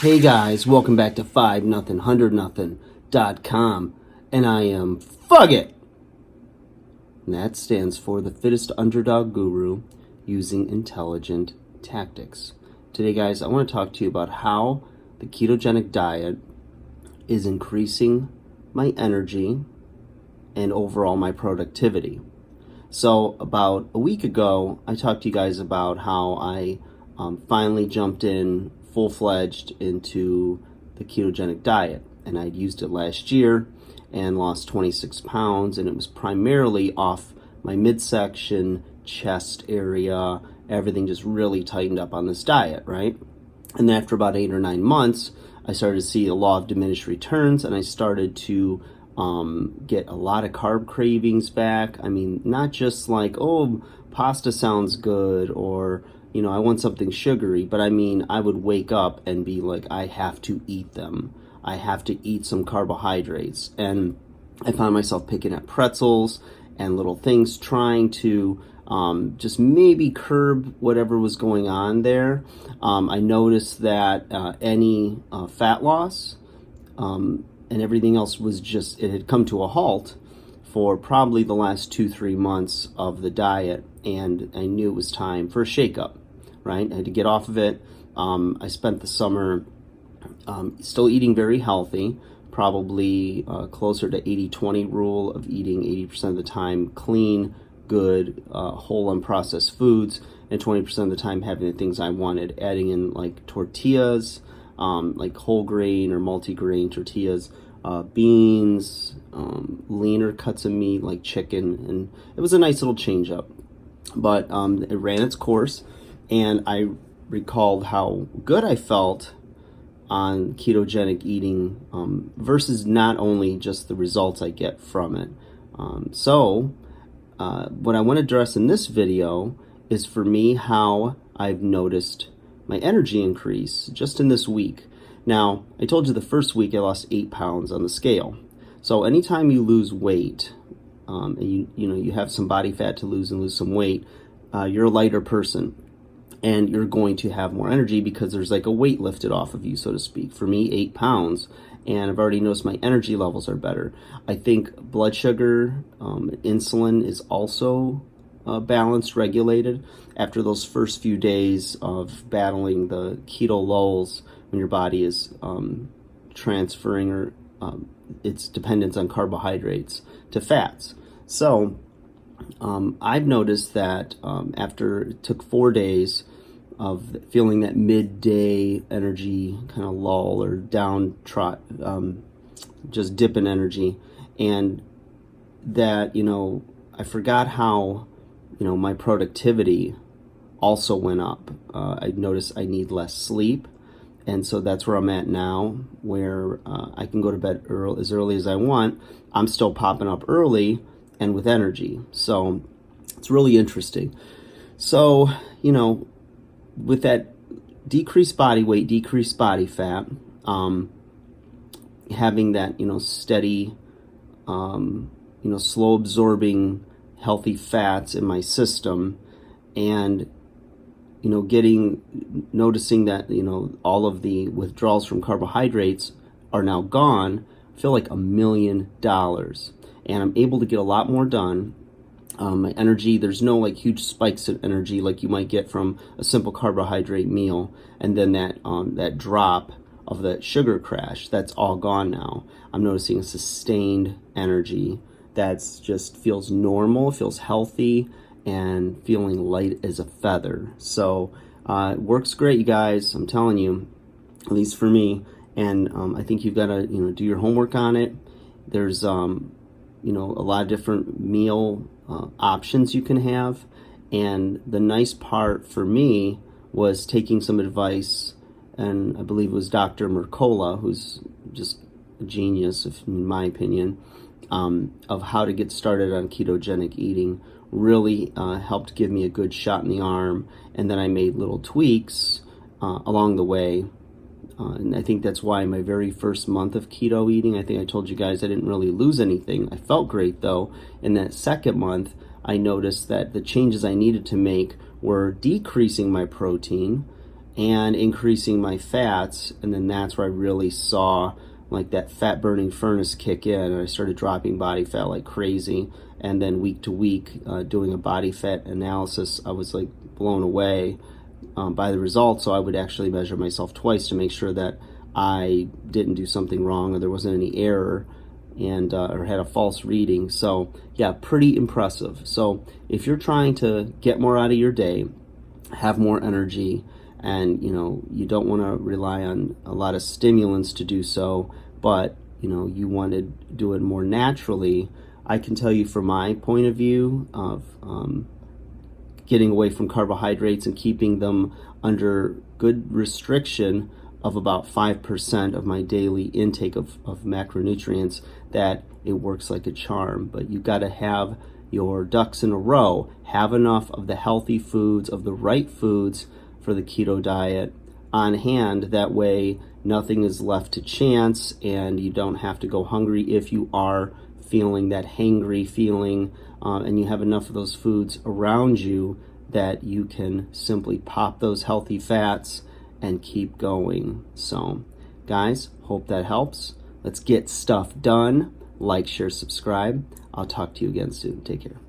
Hey guys, welcome back to 5 nothing 100 nothing.com, and I am Fugit. And that stands for the fittest underdog guru using intelligent tactics. Today guys, I want to talk to you about how the ketogenic diet is increasing my energy and overall my productivity. So about a week ago, I talked to you guys about how I finally jumped in full-fledged into the ketogenic diet, and I'd used it last year and lost 26 pounds, and it was primarily off my midsection, chest area. Everything just really tightened up on this diet, right? And then after about 8 or 9 months, I started to see a law of diminished returns, and I started to get a lot of carb cravings back. I mean, not just like, oh, pasta sounds good, or I want something sugary, but I mean, I would wake up and be like, I have to eat them. I have to eat some carbohydrates. And I found myself picking at pretzels and little things, trying to just maybe curb whatever was going on there. I noticed that any fat loss and everything else was just, it had come to a halt for probably the last 2-3 months of the diet, and I knew it was time for a shakeup. Right? I had to get off of it. I spent the summer still eating very healthy, probably closer to 80-20 rule of eating 80% of the time clean, good, whole unprocessed foods, and 20% of the time having the things I wanted, adding in like tortillas, like whole grain or multi-grain tortillas, beans, leaner cuts of meat like chicken, and it was a nice little change up. But it ran its course. And I recalled how good I felt on ketogenic eating versus not only just the results I get from it. So what I want to address in this video is, for me, how I've noticed my energy increase just in this week. Now, I told you the first week I lost 8 pounds on the scale. So anytime you lose weight, and you have some body fat to lose and lose some weight, you're a lighter person. And you're going to have more energy because there's like a weight lifted off of you, so to speak. For me, 8 pounds, and I've already noticed my energy levels are better. I think blood sugar, insulin is also balanced, regulated. After those first few days of battling the keto lulls, when your body is transferring or its dependence on carbohydrates to fats. So I've noticed that after it took 4 days of feeling that midday energy kind of lull or down trot, just dip in energy, and that, I forgot how, my productivity also went up. I noticed I need less sleep, and so that's where I'm at now, where I can go to bed as early as I want. I'm still popping up early and with energy. So it's really interesting. So, with that decreased body weight, decreased body fat, having that, steady, slow absorbing healthy fats in my system, and, noticing that, all of the withdrawals from carbohydrates are now gone, I feel like $1 million. And I'm able to get a lot more done. My energy, there's no like huge spikes in energy like you might get from a simple carbohydrate meal, and then that drop of that sugar crash, that's all gone now. I'm noticing a sustained energy that's just feels normal, feels healthy, and feeling light as a feather. So it works great, you guys. I'm telling you, at least for me. And I think you've got to do your homework on it. There's a lot of different meal options you can have. And the nice part for me was taking some advice, and I believe it was Dr. Mercola, who's just a genius, in my opinion, of how to get started on ketogenic eating. Really helped give me a good shot in the arm. And then I made little tweaks along the way. And I think that's why my very first month of keto eating, I think I told you guys I didn't really lose anything. I felt great though. In that second month, I noticed that the changes I needed to make were decreasing my protein and increasing my fats. And then that's where I really saw like that fat burning furnace kick in, and I started dropping body fat like crazy. And then week to week, doing a body fat analysis, I was like blown away by the results. So I would actually measure myself twice to make sure that I didn't do something wrong or there wasn't any error, and or had a false reading. So yeah, pretty impressive. So if you're trying to get more out of your day, have more energy, and you don't want to rely on a lot of stimulants to do so, but you want to do it more naturally, I can tell you from my point of view of getting away from carbohydrates and keeping them under good restriction of about 5% of my daily intake of macronutrients, that it works like a charm. But you got to have your ducks in a row, have enough of the healthy foods, of the right foods for the keto diet on hand. That way nothing is left to chance, and you don't have to go hungry if you are feeling that hangry feeling, and you have enough of those foods around you that you can simply pop those healthy fats and keep going. So guys, hope that helps. Let's get stuff done. Like, share, subscribe. I'll talk to you again soon. Take care.